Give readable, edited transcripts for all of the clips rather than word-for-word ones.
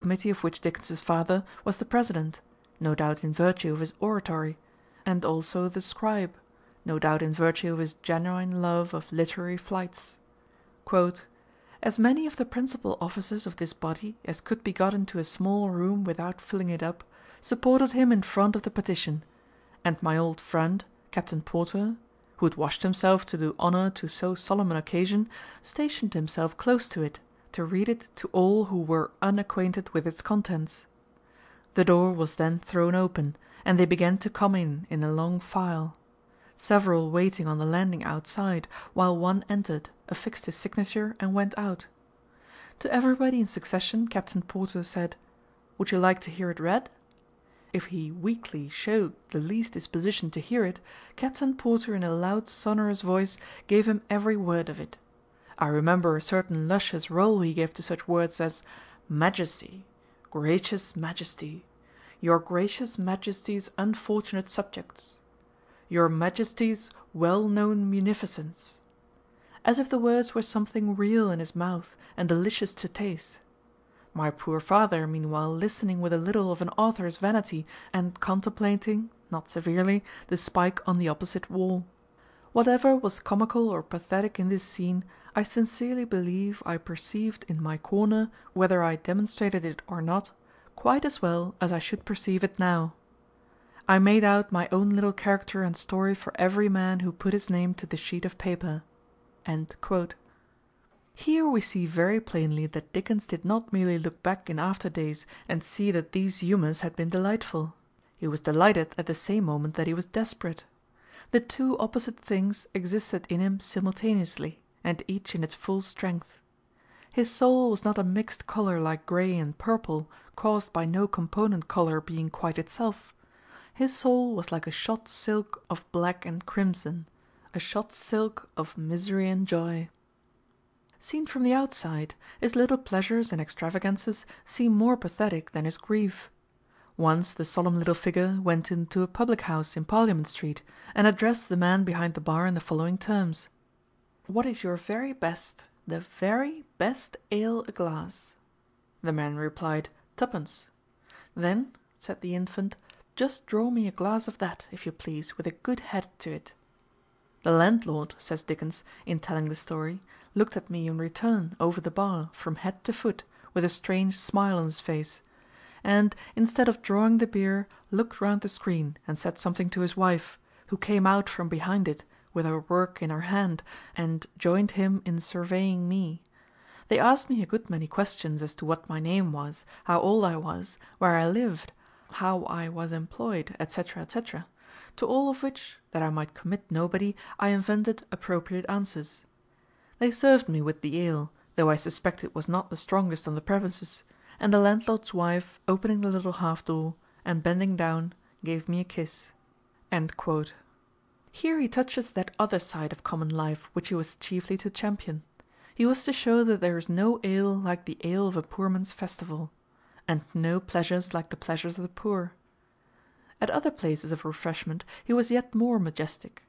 committee of which Dickens's father was the president, no doubt in virtue of his oratory, and also the scribe, no doubt in virtue of his genuine love of literary flights. "As many of the principal officers of this body as could be got into a small room without filling it up, supported him in front of the petition, and my old friend, Captain Porter, who had washed himself to do honour to so solemn an occasion, stationed himself close to it, to read it to all who were unacquainted with its contents. The door was then thrown open, and they began to come in a long file; several waiting on the landing outside, while one entered, affixed his signature, and went out. To everybody in succession Captain Porter said, 'Would you like to hear it read?' If he weakly showed the least disposition to hear it, Captain Porter in a loud sonorous voice gave him every word of it. I remember a certain luscious roll he gave to such words as Majesty, Gracious Majesty, Your Gracious Majesty's unfortunate subjects, Your Majesty's well-known munificence, as if the words were something real in his mouth and delicious to taste. My poor father, meanwhile, listening with a little of an author's vanity, and contemplating, not severely, the spike on the opposite wall. Whatever was comical or pathetic in this scene, I sincerely believe I perceived in my corner, whether I demonstrated it or not, quite as well as I should perceive it now. I made out my own little character and story for every man who put his name to the sheet of paper." Here we see very plainly that Dickens did not merely look back in after days and see that these humours had been delightful. He was delighted at the same moment that he was desperate. The two opposite things existed in him simultaneously, and each in its full strength. His soul was not a mixed colour like grey and purple, caused by no component colour being quite itself. His soul was like a shot silk of black and crimson, a shot silk of misery and joy. Seen from the outside, his little pleasures and extravagances seem more pathetic than his grief. Once the solemn little figure went into a public-house in Parliament Street, and addressed the man behind the bar in the following terms: "What is your very best, the very best ale a glass?" The man replied, "Twopence." "Then," said the infant, "just draw me a glass of that, if you please, with a good head to it." The landlord, says Dickens, in telling the story, looked at me in return over the bar, from head to foot, with a strange smile on his face, and, instead of drawing the beer, looked round the screen and said something to his wife, who came out from behind it, with her work in her hand, and joined him in surveying me. They asked me a good many questions as to what my name was, how old I was, where I lived, how I was employed, etc., etc. To all of which, that I might commit nobody, I invented appropriate answers. They served me with the ale, though I suspect it was not the strongest on the premises, and the landlord's wife, opening the little half-door, and bending down, gave me a kiss." Here he touches that other side of common life which he was chiefly to champion. He was to show that there is no ale like the ale of a poor man's festival, and no pleasures like the pleasures of the poor. At other places of refreshment he was yet more majestic.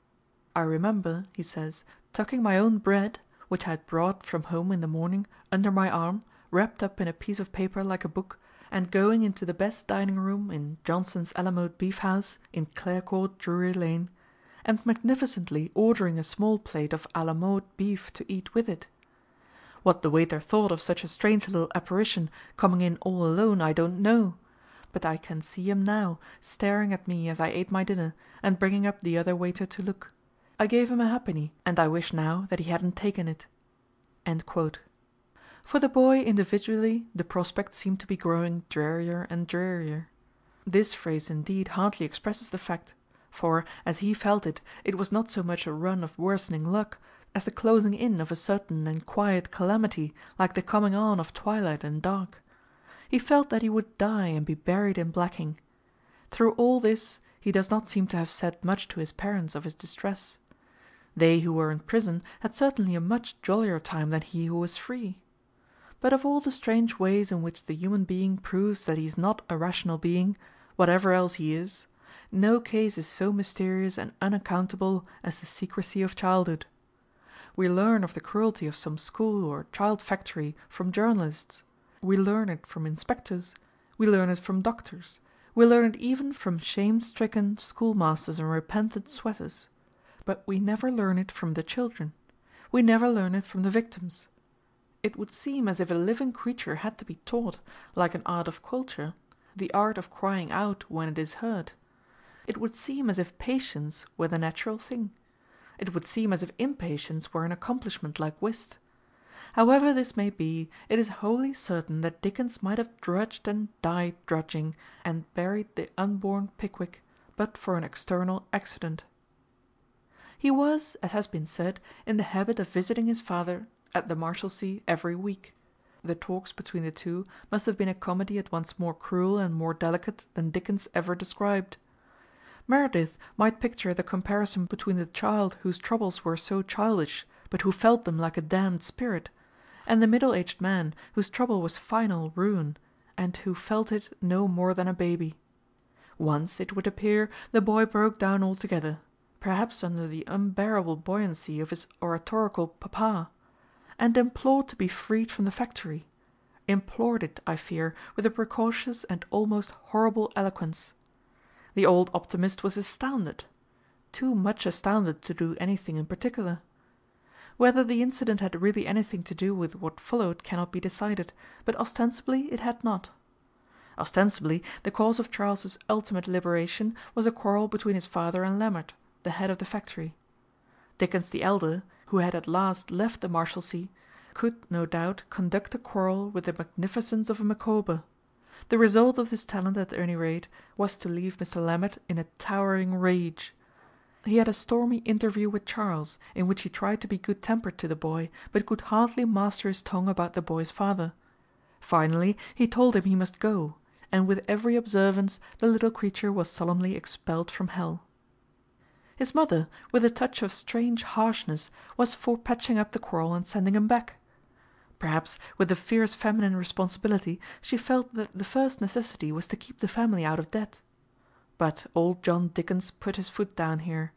"I remember," he says, "tucking my own bread, which I had brought from home in the morning, under my arm, wrapped up in a piece of paper like a book, and going into the best dining room in Johnson's Alamote Beef House, in Clare Court, Drury Lane, and magnificently ordering a small plate of Alamote beef to eat with it. What the waiter thought of such a strange little apparition coming in all alone I don't know, but I can see him now, staring at me as I ate my dinner, and bringing up the other waiter to look. I gave him a halfpenny, and I wish now that he hadn't taken it." For the boy individually the prospect seemed to be growing drearier and drearier. This phrase indeed hardly expresses the fact, for, as he felt it, it was not so much a run of worsening luck, as the closing in of a certain and quiet calamity, like the coming on of twilight and dark. He felt that he would die and be buried in blacking. Through all this he does not seem to have said much to his parents of his distress. They who were in prison had certainly a much jollier time than he who was free. But of all the strange ways in which the human being proves that he is not a rational being, whatever else he is, no case is so mysterious and unaccountable as the secrecy of childhood. We learn of the cruelty of some school or child factory from journalists, we learn it from inspectors, we learn it from doctors, we learn it even from shame-stricken schoolmasters and repentant sweaters, but we never learn it from the children, we never learn it from the victims. It would seem as if a living creature had to be taught, like an art of culture, the art of crying out when it is hurt. It would seem as if patience were the natural thing. It would seem as if impatience were an accomplishment like whist. However this may be, it is wholly certain that Dickens might have drudged and died drudging, and buried the unborn Pickwick, but for an external accident. He was, as has been said, in the habit of visiting his father at the Marshalsea every week. The talks between the two must have been a comedy at once more cruel and more delicate than Dickens ever described. Meredith might picture the comparison between the child whose troubles were so childish, but who felt them like a damned spirit, and the middle-aged man whose trouble was final ruin, and who felt it no more than a baby. Once, it would appear, the boy broke down altogether, perhaps under the unbearable buoyancy of his oratorical papa, and implored to be freed from the factory, implored it, I fear, with a precocious and almost horrible eloquence. The old optimist was astounded, too much astounded to do anything in particular. Whether the incident had really anything to do with what followed cannot be decided, but ostensibly it had not. Ostensibly the cause of Charles's ultimate liberation was a quarrel between his father and Lammert, the head of the factory. Dickens the elder, who had at last left the Marshalsea, could no doubt conduct a quarrel with the magnificence of a Micawber. The result of this talent, at any rate, was to leave Mr. Lammert in a towering rage. He had a stormy interview with Charles, in which he tried to be good-tempered to the boy, but could hardly master his tongue about the boy's father. Finally he told him he must go, and with every observance the little creature was solemnly expelled from hell. His mother, with a touch of strange harshness, was for patching up the quarrel and sending him back. Perhaps, with the fierce feminine responsibility, she felt that the first necessity was to keep the family out of debt. But old John Dickens put his foot down here,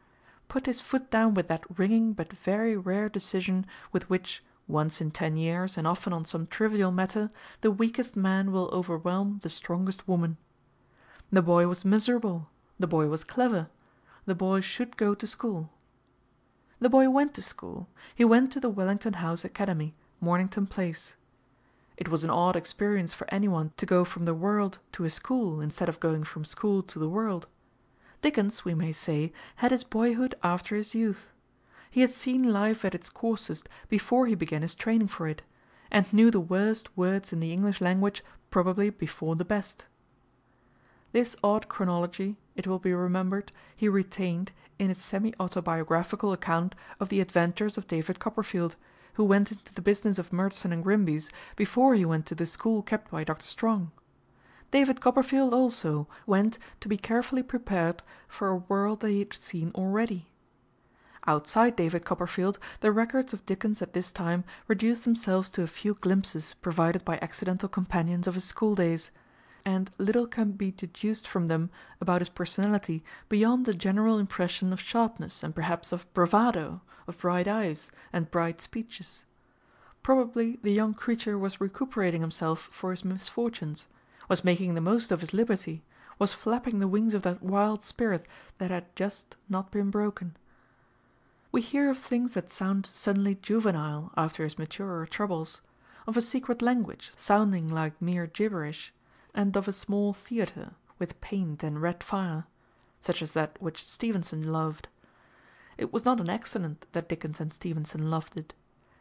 put his foot down with that ringing but very rare decision with which, once in 10 years, and often on some trivial matter, the weakest man will overwhelm the strongest woman. The boy was miserable, the boy was clever, the boy should go to school. The boy went to school. He went to the Wellington House Academy, Mornington Place. It was an odd experience for anyone to go from the world to a school instead of going from school to the world. Dickens, we may say, had his boyhood after his youth. He had seen life at its coarsest before he began his training for it, and knew the worst words in the English language probably before the best. This odd chronology, it will be remembered, he retained in his semi-autobiographical account of the adventures of David Copperfield, who went into the business of Murdstone and Grimby's before he went to the school kept by Dr. Strong. David Copperfield also went to be carefully prepared for a world that he had seen already. Outside David Copperfield, the records of Dickens at this time reduced themselves to a few glimpses provided by accidental companions of his school days, and little can be deduced from them about his personality beyond a general impression of sharpness and perhaps of bravado, of bright eyes and bright speeches. Probably the young creature was recuperating himself for his misfortunes, was making the most of his liberty, was flapping the wings of that wild spirit that had just not been broken. We hear of things that sound suddenly juvenile after his maturer troubles, of a secret language sounding like mere gibberish, and of a small theatre with paint and red fire, such as that which Stevenson loved. It was not an accident that Dickens and Stevenson loved it.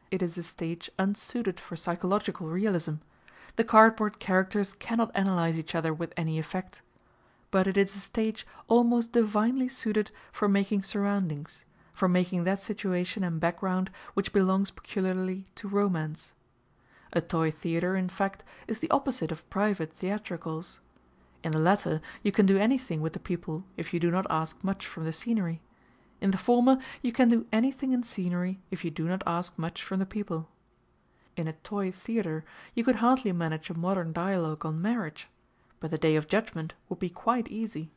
It is a stage unsuited for psychological realism. The cardboard characters cannot analyse each other with any effect. But it is a stage almost divinely suited for making surroundings, for making that situation and background which belongs peculiarly to romance. A toy theatre, in fact, is the opposite of private theatricals. In the latter you can do anything with the people if you do not ask much from the scenery. In the former you can do anything in scenery if you do not ask much from the people. In a toy theatre you could hardly manage a modern dialogue on marriage, but the Day of Judgment would be quite easy.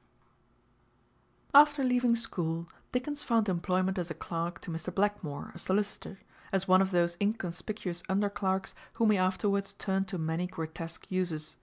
After leaving school, Dickens found employment as a clerk to Mr. Blackmore, a solicitor, as one of those inconspicuous under clerks whom he afterwards turned to many grotesque uses.